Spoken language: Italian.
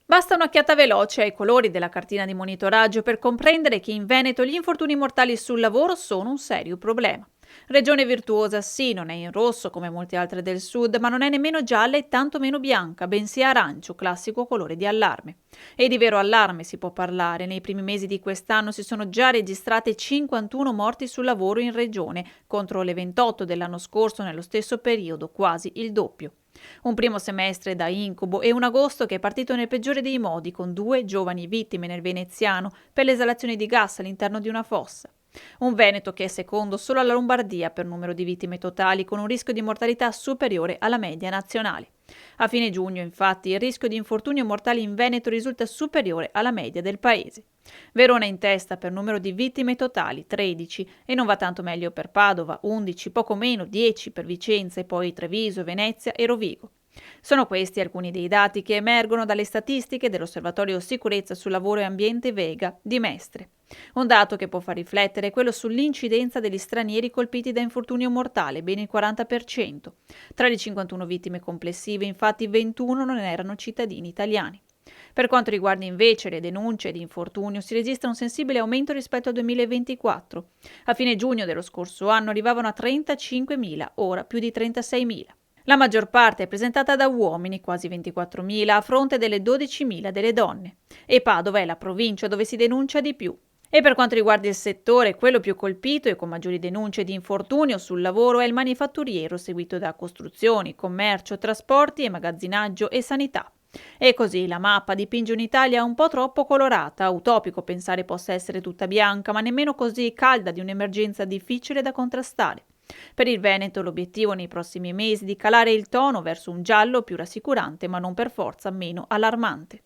Basta un'occhiata veloce ai colori della cartina di monitoraggio per comprendere che in Veneto gli infortuni mortali sul lavoro sono un serio problema. Regione virtuosa, sì, non è in rosso come molte altre del sud, ma non è nemmeno gialla e tanto meno bianca, bensì arancio, classico colore di allarme. E di vero allarme si può parlare. Nei primi mesi di quest'anno si sono già registrate 51 morti sul lavoro in regione, contro le 28 dell'anno scorso nello stesso periodo, quasi il doppio. Un primo semestre da incubo e un agosto che è partito nel peggiore dei modi, con 2 giovani vittime nel veneziano per l'esalazione di gas all'interno di una fossa. Un Veneto che è secondo solo alla Lombardia per numero di vittime totali, con un rischio di mortalità superiore alla media nazionale. A fine giugno, infatti, il rischio di infortunio mortali in Veneto risulta superiore alla media del paese. Verona in testa per numero di vittime totali, 13, e non va tanto meglio per Padova, 11, poco meno, 10 per Vicenza e poi Treviso, Venezia e Rovigo. Sono questi alcuni dei dati che emergono dalle statistiche dell'Osservatorio Sicurezza sul Lavoro e Ambiente Vega di Mestre. Un dato che può far riflettere è quello sull'incidenza degli stranieri colpiti da infortunio mortale, ben il 40%. Tra le 51 vittime complessive, infatti, 21 non erano cittadini italiani. Per quanto riguarda invece le denunce di infortunio, si registra un sensibile aumento rispetto al 2024. A fine giugno dello scorso anno arrivavano a 35.000, ora più di 36.000. La maggior parte è presentata da uomini, quasi 24.000, a fronte delle 12.000 delle donne. E Padova è la provincia dove si denuncia di più. E per quanto riguarda il settore, quello più colpito e con maggiori denunce di infortunio sul lavoro è il manifatturiero, seguito da costruzioni, commercio, trasporti e magazzinaggio e sanità. E così la mappa dipinge un'Italia un po' troppo colorata, utopico pensare possa essere tutta bianca, ma nemmeno così calda di un'emergenza difficile da contrastare. Per il Veneto l'obiettivo nei prossimi mesi è di calare il tono verso un giallo più rassicurante, ma non per forza meno allarmante.